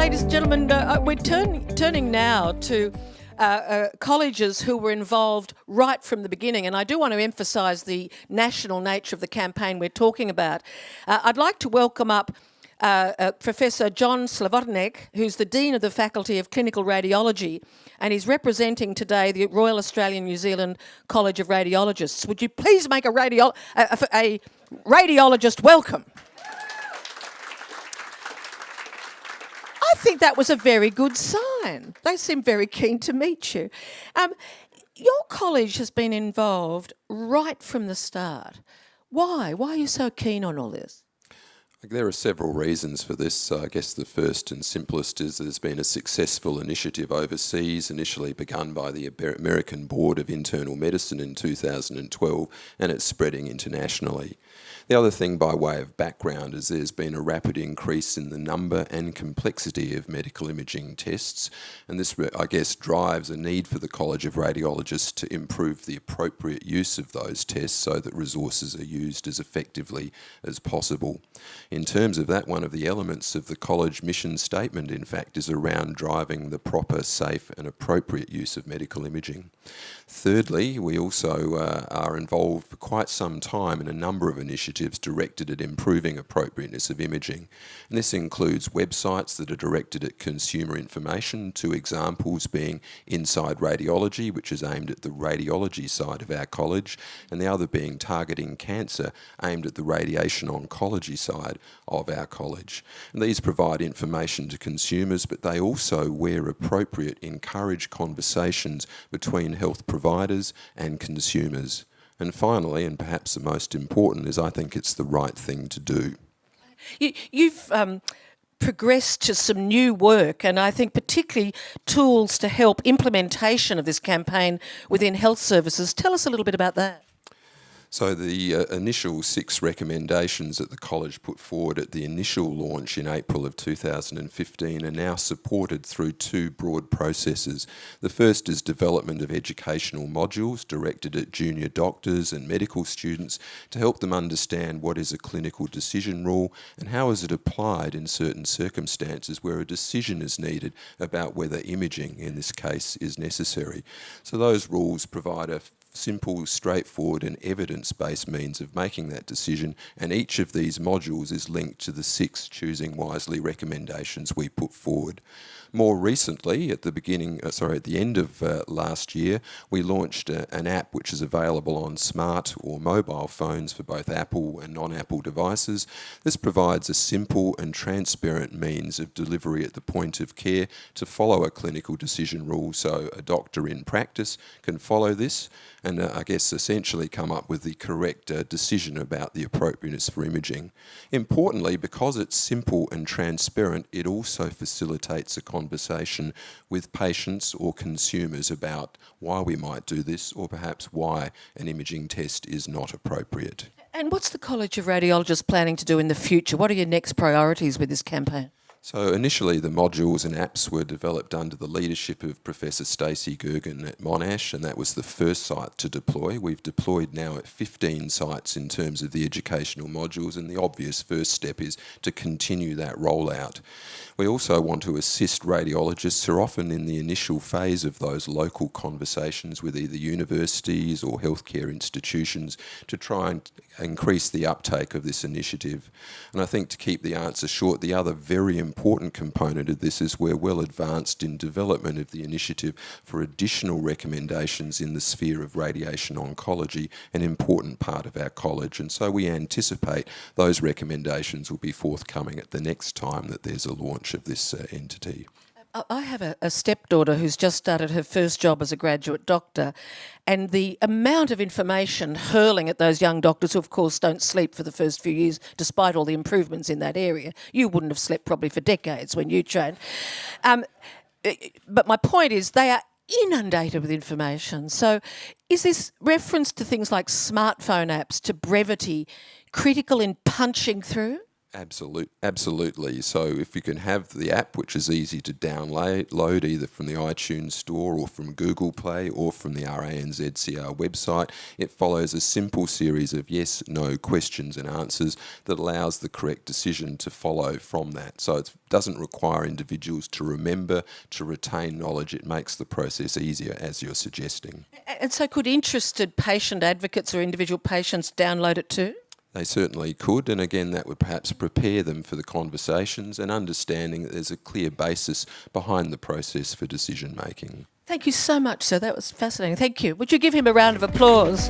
ladies and gentlemen, we're turning now to colleges who were involved right from the beginning, and I do want to emphasise the national nature of the campaign we're talking about. I'd like to welcome up Professor John Slavotinek, who's the Dean of the Faculty of Clinical Radiology, and he's representing today the Royal Australian New Zealand College of Radiologists. Would you please make a radiologist welcome? I think that was a very good sign. They seem very keen to meet you. Your college has been involved right from the start. Why? Why are you so keen on all this? There are several reasons for this. I guess the first and simplest is there's been a successful initiative overseas, initially begun by the American Board of Internal Medicine in 2012, and it's spreading internationally. The other thing by way of background is there's been a rapid increase in the number and complexity of medical imaging tests, and this, I guess, drives a need for the College of Radiologists to improve the appropriate use of those tests so that resources are used as effectively as possible. In terms of that, one of the elements of the college mission statement, in fact, is around driving the proper, safe and appropriate use of medical imaging. Thirdly, we also are involved for quite some time in a number of initiatives directed at improving appropriateness of imaging. And this includes websites that are directed at consumer information, two examples being Inside Radiology, which is aimed at the radiology side of our college, and the other being Targeting Cancer, aimed at the radiation oncology side of our college. And these provide information to consumers, but they also, where appropriate, encourage conversations between health providers and consumers. And finally, and perhaps the most important, is I think it's the right thing to do. You've progressed to some new work, and I think particularly tools to help implementation of this campaign within health services. Tell us a little bit about that. So the initial 6 recommendations that the college put forward at the initial launch in April of 2015 are now supported through 2 broad processes. The first is development of educational modules directed at junior doctors and medical students to help them understand what is a clinical decision rule and how is it applied in certain circumstances where a decision is needed about whether imaging, in this case, is necessary. So those rules provide a simple, straightforward and evidence-based means of making that decision, and each of these modules is linked to the 6 Choosing Wisely recommendations we put forward. More recently, at the end of last year, we launched an app which is available on smart or mobile phones for both Apple and non-Apple devices. This provides a simple and transparent means of delivery at the point of care to follow a clinical decision rule, so a doctor in practice can follow this and I guess essentially come up with the correct decision about the appropriateness for imaging. Importantly, because it's simple and transparent, it also facilitates a conversation with patients or consumers about why we might do this or perhaps why an imaging test is not appropriate. And what's the College of Radiologists planning to do in the future? What are your next priorities with this campaign? So initially the modules and apps were developed under the leadership of Professor Stacey Gergen at Monash, and that was the first site to deploy. We've deployed now at 15 sites in terms of the educational modules, and the obvious first step is to continue that rollout. We also want to assist radiologists who are often in the initial phase of those local conversations with either universities or healthcare institutions to try and increase the uptake of this initiative. And I think, to keep the answer short, the other very important component of this is we're well advanced in development of the initiative for additional recommendations in the sphere of radiation oncology, an important part of our college. And so we anticipate those recommendations will be forthcoming at the next time that there's a launch of this entity. I have a stepdaughter who's just started her first job as a graduate doctor, and the amount of information hurling at those young doctors who, of course, don't sleep for the first few years, despite all the improvements in that area. You wouldn't have slept probably for decades when you trained. But my point is they are inundated with information. So is this reference to things like smartphone apps, to brevity, critical in punching through? Absolutely. So if you can have the app, which is easy to download either from the iTunes Store or from Google Play or from the RANZCR website, it follows a simple series of yes, no questions and answers that allows the correct decision to follow from that. So it doesn't require individuals to remember, to retain knowledge. It makes the process easier, as you're suggesting. And so could interested patient advocates or individual patients download it too? They certainly could, and again, that would perhaps prepare them for the conversations and understanding that there's a clear basis behind the process for decision making. Thank you so much, sir. That was fascinating. Thank you. Would you give him a round of applause?